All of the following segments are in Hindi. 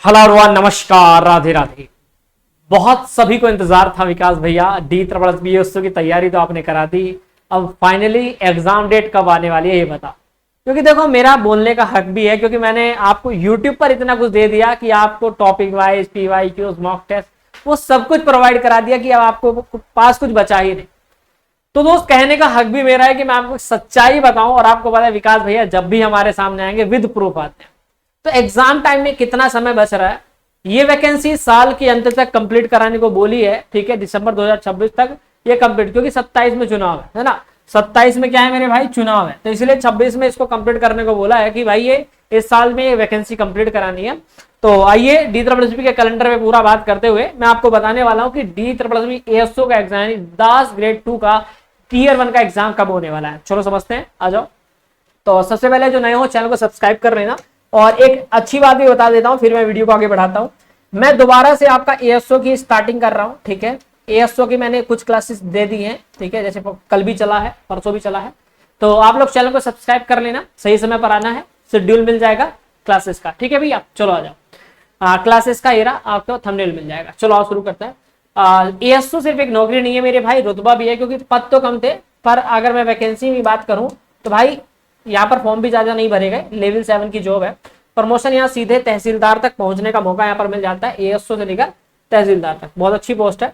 हेलो एवरीवन, नमस्कार, राधे राधे। बहुत सभी को इंतजार था विकास भैया, D BSO की तैयारी तो आपने करा दी। अब फाइनली एग्जाम डेट कब आने वाली है ये बता। क्योंकि देखो मेरा बोलने का हक भी है, क्योंकि मैंने आपको YouTube पर इतना कुछ दे दिया कि आपको topic wise PYQs mock test वो सब कुछ प्रोवाइड करा दिया कि अब आपको पास कुछ बचा ही नहीं। तो दोस्त कहने का हक भी मेरा है कि मैं आपको सच्चाई बताऊं, और आपको पता है विकास भैया जब भी हमारे सामने आएंगे विद प्रूफ आते हैं। तो एग्जाम टाइम में कितना समय बच रहा है, ये वैकेंसी साल के अंत तक कंप्लीट कराने को बोली है। ठीक है, दिसंबर 2026 तक ये कंप्लीट, क्योंकि 27 में चुनाव है ना। 27 में क्या है मेरे भाई, चुनाव है, तो इसलिए 26 में इसको कंप्लीट करने को बोला है कि भाई ये इस साल में ये वैकेंसी कंप्लीट करानी है। तो आइए DSSB के कैलेंडर में पूरा बात करते हुए मैं आपको बताने वाला हूं कि DSSB ASO का एग्जाम यानी दास ग्रेड 2 का Tier 1 का एग्जाम कब होने वाला है। चलो समझते हैं, आ जाओ। तो सबसे पहले जो नए हो चैनल को सब्सक्राइब कर लेना, और एक अच्छी बात भी बता देता हूं, फिर मैं वीडियो को आगे बढ़ाता हूं। मैं दोबारा से आपका ASO की स्टार्टिंग कर रहा हूं। ठीक है, ASO की मैंने कुछ क्लासेस दे दी हैं। ठीक है, जैसे कल भी चला है, परसों भी चला है। तो आप लोग चैनल को सब्सक्राइब कर लेना, सही समय पर आना है, शेड्यूल मिल जाएगा क्लासेस का। ठीक है भैया, चलो आ जाओ। क्लासेस का एरा आपको थंबनेल मिल जाएगा। चलो आओ शुरू करते हैं। ASO सिर्फ एक नौकरी नहीं है मेरे भाई, रुतबा भी है, क्योंकि पद तो कम थे, पर अगर मैं वैकेंसी की बात करूं तो भाई यहाँ पर फॉर्म भी ज्यादा नहीं भरे गए। लेवल 7 की जॉब है, प्रमोशन यहाँ सीधे तहसीलदार तक पहुंचने का मौका यहाँ पर मिल जाता है। ASO से लेकर तहसीलदार तक, बहुत अच्छी पोस्ट है।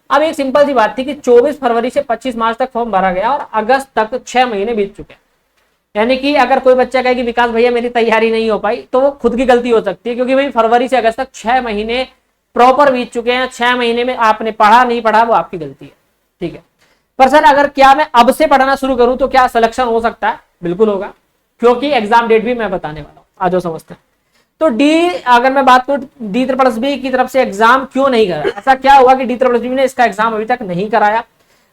अब एक सिंपल सी बात थी कि 24 फरवरी से 25 मार्च तक फॉर्म भरा गया और अगस्त तक 6 महीने बीत चुके हैं। यानी कि अगर कोई बच्चा कहे कि विकास भैया मेरी तैयारी नहीं हो पाई, तो वो खुद की गलती हो सकती है, क्योंकि भाई फरवरी से अगस्त तक 6 महीने प्रॉपर बीत चुके हैं। 6 महीने में आपने पढ़ा नहीं पढ़ा वो आपकी गलती है। ठीक है, पर सर अगर क्या मैं अब से पढ़ना शुरू करूं तो क्या सिलेक्शन हो सकता है? बिल्कुल होगा, क्योंकि एग्जाम डेट भी मैं बताने वाला हूं। आ जाओ समझते हैं। तो अगर मैं बात करूं DSSB की तरफ से एग्जाम क्यों नहीं करा, ऐसा क्या हुआ कि DSSB ने इसका एग्जाम अभी तक नहीं कराया?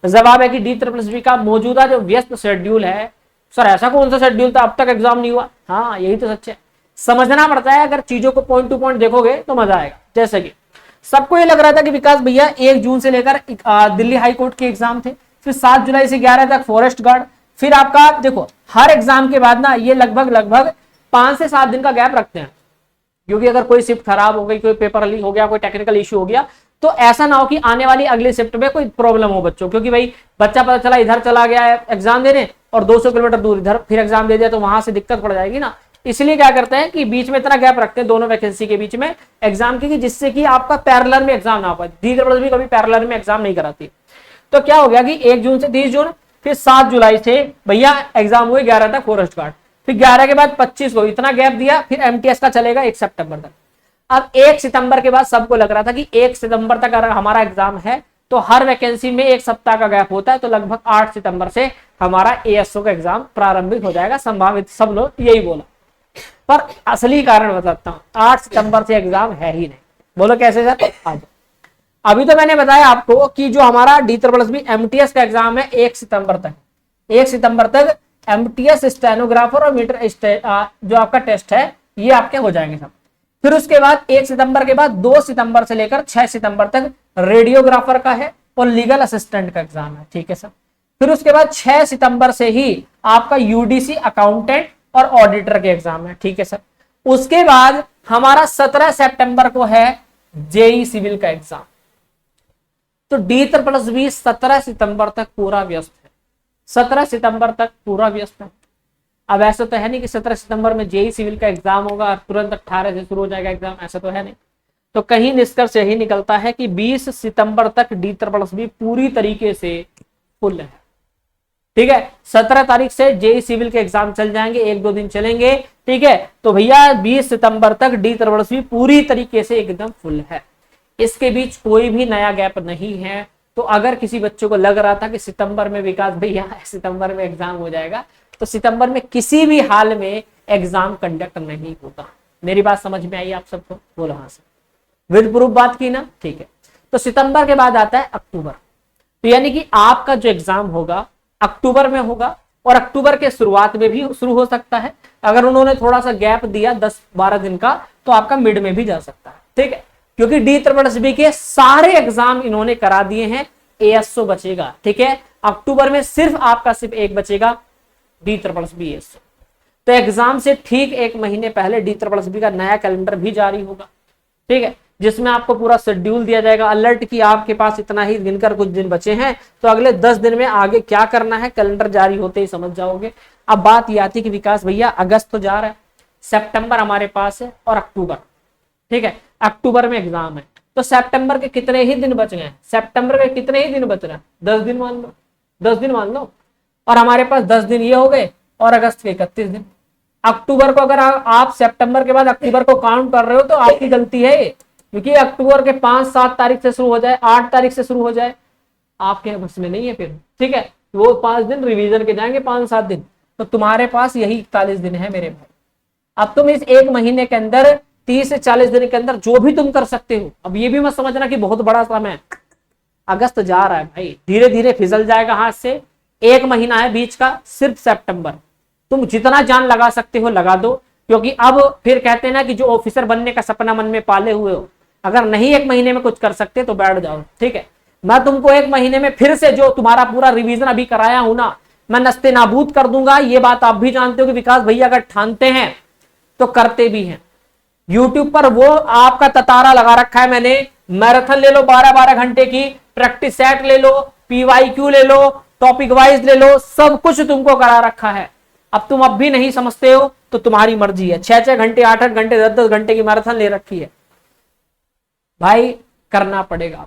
जवाब है कि DSSB का मौजूदा जो व्यस्त शेड्यूल है। सर ऐसा कौन सा शेड्यूल था अब तक एग्जाम नहीं हुआ? हाँ यही तो सच है, समझना पड़ता है। अगर चीजों को पॉइंट टू पॉइंट देखोगे तो मजा आएगा। जैसे कि सबको ये लग रहा था कि विकास भैया 1 जून से लेकर दिल्ली हाई कोर्ट के एग्जाम थे, फिर 7 जुलाई से 11 तक फॉरेस्ट गार्ड, फिर आपका देखो हर एग्जाम के बाद ना ये लगभग 5 से 7 दिन का गैप रखते हैं, क्योंकि अगर कोई शिफ्ट खराब हो गई, कोई पेपर लीक हो गया, कोई टेक्निकल इश्यू हो गया, तो ऐसा ना हो कि आने वाली अगली शिफ्ट में कोई प्रॉब्लम हो बच्चों। क्योंकि भाई बच्चा पता चला इधर चला गया है एग्जाम देने और 200 किलोमीटर दूर इधर फिर एग्जाम दे दिया, तो वहां से दिक्कत पड़ जाएगी ना। इसलिए क्या करते हैं कि बीच में इतना गैप रखते हैं दोनों वैकेंसी के बीच में एग्जाम की, जिससे कि आपका पैरेलल में एग्जाम ना हो पाए। DSSB कभी पैरेलल में एग्जाम नहीं कराती। तो क्या हो गया कि 1 जून से 30 जून, फिर 7 जुलाई से भैया एग्जाम हुए 11 तक फॉरेस्ट गार्ड, फिर 11 के बाद 25 को इतना गैप दिया, फिर MTS का चलेगा 1 सितंबर तक। अब 1 सितंबर के बाद सबको लग रहा था कि 1 सितंबर तक अगर हमारा एग्जाम है तो हर वैकेंसी में 1 सप्ताह का गैप होता है, तो लगभग 8 सितंबर से हमारा ASO का एग्जाम प्रारंभिक हो जाएगा संभावित। सब लोग यही बोला, पर असली कारण बताता हूं, 8 सितंबर से एग्जाम है ही नहीं। बोलो कैसे सर? आज अभी तो मैंने बताया आपको कि जो हमारा DSSB MTS का एग्जाम है 1 सितंबर तक। 1 सितंबर तक MTS स्टेनोग्राफर और मीटर जो आपका टेस्ट है ये आपके हो जाएंगे सब। फिर उसके बाद 1 सितंबर के बाद 2 सितंबर से लेकर 6 सितंबर तक रेडियोग्राफर का है और लीगल असिस्टेंट का एग्जाम है। ठीक है सर। फिर उसके बाद 6 सितंबर से ही आपका UDC अकाउंटेंट और ऑडिटर के एग्जाम है। ठीक है सर। उसके बाद हमारा 17 सितंबर को है JEE सिविल का एग्जाम। तो DSSB 17 सितंबर तक पूरा व्यस्त है। 17 सितंबर तक पूरा व्यस्त है। अब ऐसा तो है नहीं कि 17 सितंबर में JEE सिविल का एग्जाम होगा और तुरंत 18 से शुरू हो जाएगा एग्जाम, ऐसा तो है नहीं। तो कहीं निष्कर्ष यही निकलता है कि 20 सितंबर तक DSSB पूरी तरीके से फुल है। ठीक है, 17 तारीख से JEE सिविल के एग्जाम चल जाएंगे, 1-2 दिन चलेंगे। ठीक है, तो भैया 20 सितंबर तक DSSB पूरी तरीके से एकदम फुल है। इसके बीच कोई भी नया गैप नहीं है। तो अगर किसी बच्चों को लग रहा था कि सितंबर में विकास भैया सितंबर में एग्जाम हो जाएगा, तो सितंबर में किसी भी हाल में एग्जाम कंडक्ट नहीं होगा। मेरी बात समझ में आई आप सबको? बोलो हाँ सर, विद प्रूफ बात की ना। ठीक है, तो सितंबर के बाद आता है अक्टूबर। तो यानी कि आपका जो एग्जाम होगा अक्टूबर में होगा, और अक्टूबर के शुरुआत में भी शुरू हो सकता है। अगर उन्होंने थोड़ा सा गैप दिया 10-12 दिन का, तो आपका मिड में भी जा सकता है। ठीक है, क्योंकि DSSB के सारे एग्जाम इन्होंने करा दिए हैं, ASO बचेगा। ठीक है, अक्टूबर में सिर्फ आपका सिर्फ एक बचेगा, DSSB ASO। तो एग्जाम से ठीक 1 महीने पहले DSSB का नया कैलेंडर भी जारी होगा। ठीक है, जिसमें आपको पूरा शेड्यूल दिया जाएगा, अलर्ट की आपके पास इतना ही गिनकर कुछ दिन बचे हैं, तो अगले 10 दिन में आगे क्या करना है कैलेंडर जारी होते ही समझ जाओगे। अब बात ये आती कि विकास भैया अगस्त तो जा रहा है, सितंबर हमारे पास है और अक्टूबर, ठीक है, अक्टूबर में एग्जाम है, तो सितंबर के कितने ही दिन बच गए, सितंबर के कितने ही दिन बच रहे हैं, 10 दिन मान लो, 10 दिन मान लो, और हमारे पास 10 दिन ये हो गए और अगस्त के 31 दिन। अक्टूबर को अगर आप सितंबर के बाद अक्टूबर को काउंट कर रहे हो तो आपकी गलती है, क्योंकि अक्टूबर के 5-7 तारीख से शुरू हो जाए, 8 तारीख से शुरू हो जाए, आपके बस में नहीं है फिर, ठीक है, वो 5 दिन रिवीजन के जाएंगे, 5-7 दिन, तो तुम्हारे पास यही 41 दिन है मेरे भाई। अब तुम इस एक महीने के अंदर 30 से 40 दिन के अंदर जो भी तुम कर सकते हो, अब ये भी मत समझना कि बहुत बड़ा समय है, अगस्त जा रहा है भाई, धीरे धीरे फिसल जाएगा हाथ से, 1 महीना है बीच का, सिर्फ सितंबर, तुम जितना जान लगा सकते हो लगा दो, क्योंकि अब फिर कहते हैं ना कि जो ऑफिसर बनने का सपना मन में पाले हुए हो, अगर नहीं 1 महीने में कुछ कर सकते तो बैठ जाओ, ठीक है। मैं तुमको 1 महीने में फिर से जो तुम्हारा पूरा रिवीजन अभी कराया हूं ना, मैं नस्ते नाबूद कर दूंगा, ये बात आप भी जानते हो कि विकास भैया अगर ठानते हैं तो करते भी हैं। यूट्यूब पर वो आपका ततारा लगा रखा है मैंने, मैराथन ले लो 12-12 घंटे की, प्रैक्टिस सेट ले लो, PYQ ले लो, टॉपिक वाइज ले लो, सब कुछ तुमको करा रखा है। अब तुम अब भी नहीं समझते हो तो तुम्हारी मर्जी है, 6-6 घंटे 8-8 घंटे 10-10 घंटे की मैराथन ले रखी है भाई, करना पड़ेगा।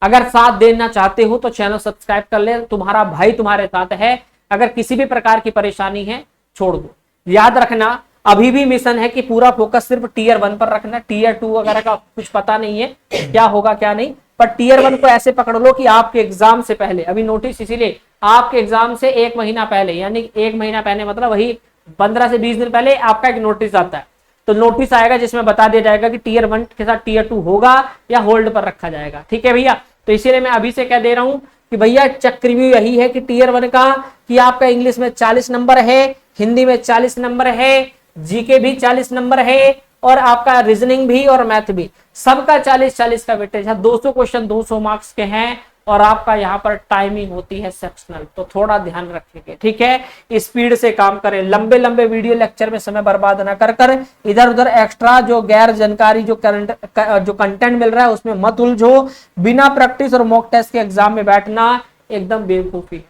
अगर साथ देना चाहते हो तो चैनल सब्सक्राइब कर ले, तुम्हारा भाई तुम्हारे साथ है, अगर किसी भी प्रकार की परेशानी है छोड़ दो। याद रखना अभी भी मिशन है कि पूरा फोकस सिर्फ टियर 1 पर रखना, टियर 2 वगैरह का कुछ पता नहीं है क्या होगा क्या नहीं, पर टियर 1 को ऐसे पकड़ लो कि आपके एग्जाम से पहले, अभी नोटिस इसीलिए आपके एग्जाम से 1 महीना पहले, यानी 1 महीना पहले मतलब वही 15 से 20 दिन पहले आपका एक नोटिस आता है, तो नोटिस आएगा जिसमें बता दिया जाएगा कि टियर 1 के साथ टियर 2 होगा या होल्ड पर रखा जाएगा, ठीक है भैया। तो इसीलिए मैं अभी से कह दे रहा हूं कि भैया चक्रव्यूह यही है कि टियर 1 का कि आपका इंग्लिश में 40 नंबर है, हिंदी में 40 नंबर है, जीके भी 40 नंबर है, और आपका रीजनिंग भी और मैथ भी, सबका 40-40 का वेटेज है, 200 क्वेश्चन 200 मार्क्स के हैं, और आपका यहाँ पर टाइमिंग होती है सेक्शनल, तो थोड़ा ध्यान रखेंगे, ठीक है। स्पीड से काम करें, लंबे लंबे वीडियो लेक्चर में समय बर्बाद ना कर कर इधर उधर एक्स्ट्रा जो गैर जानकारी जो कंटेंट मिल रहा है उसमें मत उलझो। बिना प्रैक्टिस और मॉक टेस्ट के एग्जाम में बैठना एकदम बेवकूफी है।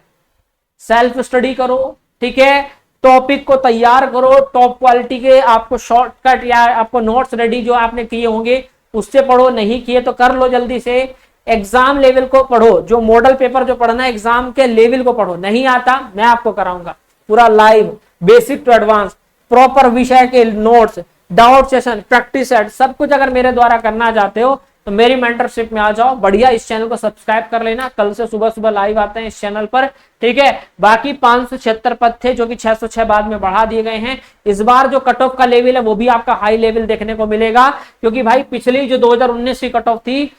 सेल्फ स्टडी करो, ठीक है, टॉपिक को तैयार करो, टॉप क्वालिटी के आपको शॉर्टकट या आपको नोट्स रेडी जो आपने किए होंगे उससे पढ़ो, नहीं किए तो कर लो जल्दी से। एग्जाम लेवल को पढ़ो, जो मॉडल पेपर जो पढ़ना है एग्जाम के लेवल को पढ़ो, नहीं आता मैं आपको कराऊंगा पूरा live, basic to advance, proper विषय के notes, doubt session, practice set, सब कुछ अगर मेरे द्वारा करना चाहते हो तो मेरी मेंटरशिप में आ जाओ। बढ़िया, इस चैनल को सब्सक्राइब कर लेना, कल से सुबह सुबह लाइव आते हैं इस चैनल पर, ठीक है। बाकी 576 पद थे जो कि 606 बाद में बढ़ा दिए गए हैं। इस बार जो कट ऑफ का लेवल है वो भी आपका हाई लेवल देखने को मिलेगा, क्योंकि भाई पिछली जो 2019 की कट ऑफ थी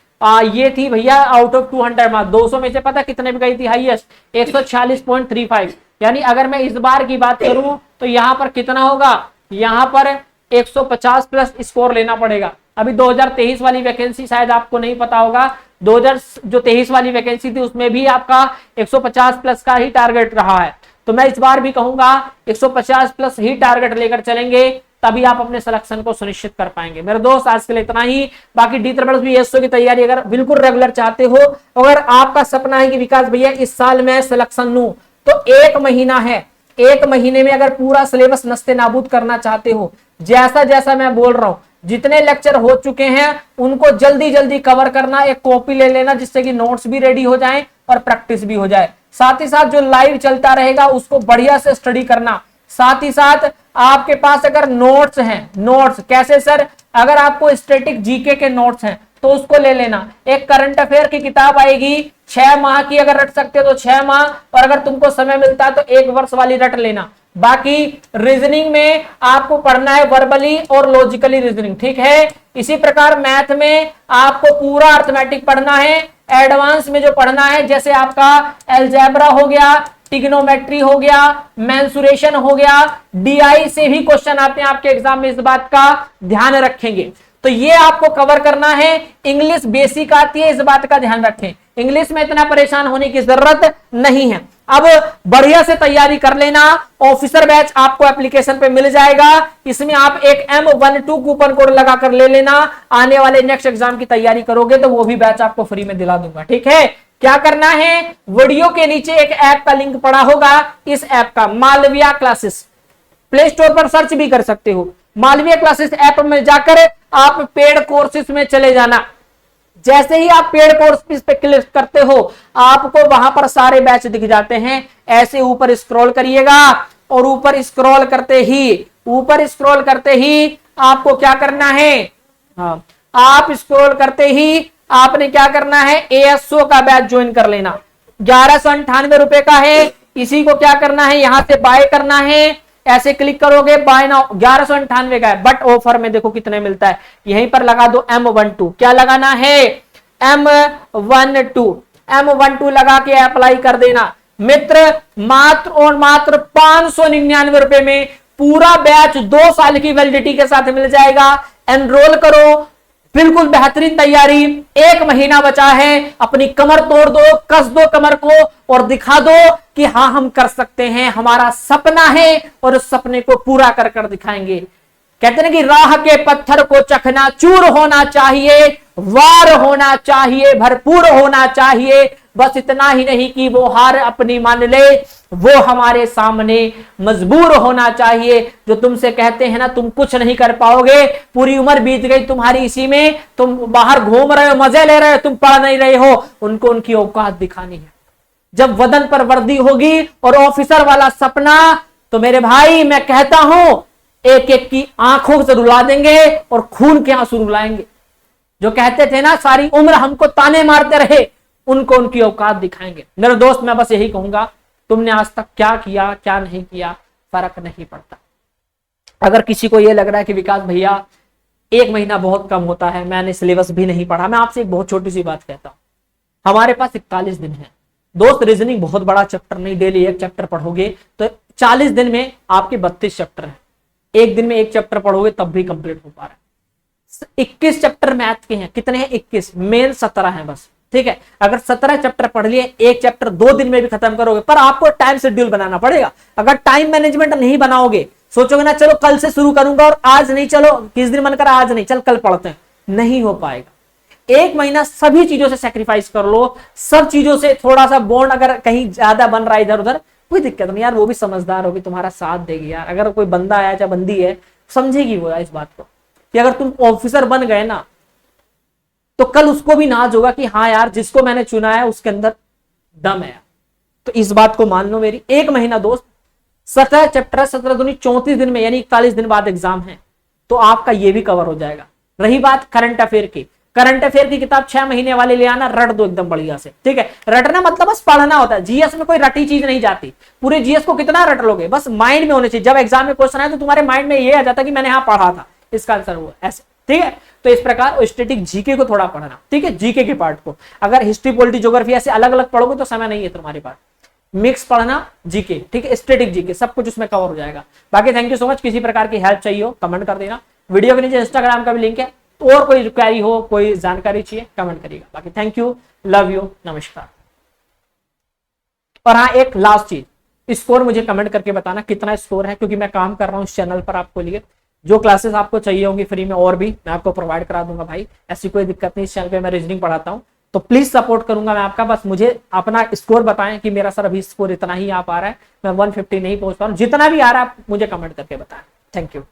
ये थी भैया आउट ऑफ 200 मार्क्स, 200 में से पता कितने में गई थी हाईएस्ट, 146.35। यानी अगर मैं इस बार की बात करूं तो यहाँ पर कितना होगा, यहाँ पर 150 प्लस स्कोर लेना पड़ेगा। अभी 2023 वाली वैकेंसी शायद आपको नहीं पता होगा, 2023 वाली वैकेंसी थी उसमें भी आपका 150 प्लस का ही टारगेट रहा है, तो मैं इस बार भी कहूंगा 150 प्लस ही टारगेट लेकर चलेंगे, तभी आप अपने सिलेक्शन को सुनिश्चित कर पाएंगे। मेरे दोस्त आज के लिए इतना ही। बाकी DSSB की तैयारी अगर बिल्कुल रेगुलर चाहते हो, अगर आपका सपना है कि विकास भैया इस साल मैं सिलेक्शन लूं, तो 1 महीना है, 1 महीने में अगर पूरा सिलेबस नस्ते नाबूद करना चाहते हो, जैसा जैसा मैं बोल रहा हूं, जितने लेक्चर हो चुके हैं उनको जल्दी जल्दी कवर करना, एक कॉपी ले लेना जिससे कि नोट्स भी रेडी हो जाएं और प्रैक्टिस भी हो जाए। साथ ही साथ जो लाइव चलता रहेगा उसको बढ़िया से स्टडी करना। साथ ही साथ आपके पास अगर नोट्स हैं, नोट्स कैसे सर, अगर आपको स्टैटिक जीके के नोट्स हैं तो उसको ले लेना। एक करंट अफेयर की किताब आएगी 6 माह की, अगर रट सकते हो तो 6 माह, और अगर तुमको समय मिलता है तो 1 वर्ष वाली रट लेना। बाकी रीजनिंग में आपको पढ़ना है वर्बली और लॉजिकली रीजनिंग, ठीक है। इसी प्रकार मैथ में आपको पूरा अर्थमेटिक पढ़ना है। एडवांस में जो पढ़ना है जैसे आपका एल्जेब्रा हो गया, टिग्नोमेट्री हो गया, मेंसुरेशन हो गया, डीआई से भी क्वेश्चन आते हैं आपके एग्जाम में, इस बात का ध्यान रखेंगे। तो ये आपको कवर करना है। इंग्लिश बेसिक आती है, इस बात का ध्यान रखें, इंग्लिश में इतना परेशान होने की जरूरत नहीं है। अब बढ़िया से तैयारी कर लेना। ऑफिसर बैच आपको एप्लीकेशन पे मिल जाएगा, इसमें आप एक M12 कूपन कोड लगा कर ले लेना। आने वाले नेक्स्ट एग्जाम की तैयारी करोगे तो वो भी बैच आपको फ्री में दिला दूंगा, ठीक है। क्या करना है, वीडियो के नीचे एक ऐप का लिंक पड़ा होगा, इस ऐप का मालविया क्लासेस, प्ले स्टोर पर सर्च भी कर सकते हो। मालविया क्लासेस ऐप में जाकर आप पेड कोर्सेज में चले जाना। जैसे ही आप पेड कोर्स पे क्लिक करते हो आपको वहां पर सारे बैच दिख जाते हैं। ऐसे ऊपर स्क्रॉल करिएगा और ऊपर स्क्रॉल करते ही आपको क्या करना है, हाँ, आप स्क्रॉल करते ही आपने क्या करना है, ASO का बैच ज्वाइन कर लेना। 1198 रुपए का है, इसी को क्या करना है, यहां से बाय करना है। ऐसे क्लिक करोगे बाय नाउ, 1198 का है, बट ऑफर में देखो कितने मिलता है। यहीं पर लगा दो M12, क्या लगाना है, M12 लगा के अप्लाई कर देना। मित्र मात्र और मात्र 599 रुपए में पूरा बैच 2 साल की वैलिडिटी के साथ मिल जाएगा। एनरोल करो, बिल्कुल बेहतरीन तैयारी, 1 महीना बचा है, अपनी कमर तोड़ दो, कस दो कमर को और दिखा दो कि हाँ हम कर सकते हैं, हमारा सपना है और उस सपने को पूरा कर कर दिखाएंगे। कहते हैं कि राह के पत्थर को चखना चूर होना चाहिए, वार होना चाहिए, भरपूर होना चाहिए। बस इतना ही नहीं कि वो हार अपनी मान ले, वो हमारे सामने मजबूर होना चाहिए। जो तुमसे कहते हैं ना तुम कुछ नहीं कर पाओगे, पूरी उम्र बीत गई तुम्हारी इसी में, तुम बाहर घूम रहे हो, मजे ले रहे हो, तुम पढ़ नहीं रहे हो, उनको उनकी औकात दिखानी है। जब वदन पर वर्दी होगी और ऑफिसर वाला सपना, तो मेरे भाई मैं कहता हूं एक एक की आंखों से रुला देंगे और खून के आंसू रुलाएंगे। जो कहते थे ना सारी उम्र हमको ताने मारते रहे, उनको उनकी औकात दिखाएंगे। मेरे दोस्त मैं बस यही कहूंगा, तुमने आज तक क्या किया क्या नहीं किया फर्क नहीं पड़ता। अगर किसी को यह लग रहा है कि विकास भैया 1 महीना बहुत कम होता है, मैंने सिलेबस भी नहीं पढ़ा, मैं आपसे एक बहुत छोटी सी बात कहता हूं। हमारे पास 41 दिन है दोस्त। रीजनिंग बहुत बड़ा चैप्टर नहीं, डेली एक चैप्टर पढ़ोगे तो 40 दिन में आपके 32 चैप्टर है। एक दिन में एक चैप्टर पढ़ोगे तब भी कंप्लीट हो पा रहा है। 21 चैप्टर मैथ के हैं, कितने हैं, 21, मेन 17 है बस, ठीक है। अगर 17 चैप्टर पढ़ लिए, एक चैप्टर 2 दिन में भी खत्म करोगे, पर आपको टाइम शेड्यूल बनाना पड़ेगा। अगर टाइम मैनेजमेंट नहीं बनाओगे, सोचोगे ना चलो कल से शुरू करूंगा और आज नहीं, चलो किस दिन मन कर आज नहीं, चल कल पढ़ते हैं, नहीं हो पाएगा। 1 महीना सभी चीजों से सेक्रीफाइस कर लो, सब चीजों से थोड़ा सा बॉन्ड अगर कहीं ज्यादा बन रहा है इधर उधर, कोई दिक्कत नहीं यार, वो भी समझदार होगी, तुम्हारा साथ देगी यार। अगर कोई बंदा आया चाहे बंदी है, समझेगी वो इस बात को कि अगर तुम ऑफिसर बन गए ना तो कल उसको भी नाज होगा कि हाँ यार जिसको मैंने चुना है उसके अंदर दम है। तो इस बात को मान लो मेरी। 1 महीना दोस्त, 17 चैप्टर, 17 दूनी 34 दिन में, यानी 41 दिन बाद एग्जाम है, तो आपका ये भी कवर हो जाएगा। रही बात करंट अफेयर की, करंट अफेयर की किताब 6 महीने वाले ले आना, रट दो एकदम बढ़िया से, ठीक है। रटना मतलब बस पढ़ना होता है, जीएस में कोई रटी चीज नहीं जाती। पूरे जीएस को कितना रट लोगे, बस माइंड में होने चाहिए। जब एग्जाम में क्वेश्चन आए तो तुम्हारे माइंड में ये आ जाता कि मैंने यहाँ पढ़ा था, इसका आंसर हुआ ऐसे, ठीक है। तो इस प्रकार स्टैटिक जीके को थोड़ा पढ़ना, ठीक है, जीके के पार्ट को। अगर हिस्ट्री पॉलिटी ज्योग्राफी ऐसे अलग अलग पढ़ोगे तो समय नहीं है तुम्हारे पास, मिक्स पढ़ना जीके, ठीक है, स्टैटिक जीके, सब कुछ उसमें कवर हो जाएगा। बाकी थैंक यू सो मच। किसी प्रकार की हेल्प चाहिए हो कमेंट कर देना, वीडियो के नीचे इंस्टाग्राम का भी लिंक है, और कोई क्वेरी हो, कोई जानकारी चाहिए कमेंट करिएगा। बाकी थैंक यू, लव यू, नमस्कार। और हाँ एक लास्ट चीज, स्कोर मुझे कमेंट करके बताना कितना स्कोर है, क्योंकि मैं काम कर रहा हूँ इस चैनल पर आपको लिए। जो क्लासेस आपको चाहिए होंगी फ्री में और भी मैं आपको प्रोवाइड करा दूंगा भाई, ऐसी कोई दिक्कत नहीं। इस चैनल पे मैं रीजनिंग पढ़ाता हूँ, तो प्लीज सपोर्ट करूंगा मैं आपका। बस मुझे अपना स्कोर बताएं कि मेरा सर अभी स्कोर इतना ही आ पा रहा है, मैं 150 नहीं पहुंच पा रहा हूँ। जितना भी आ रहा है मुझे कमेंट करके बताएं। Thank you.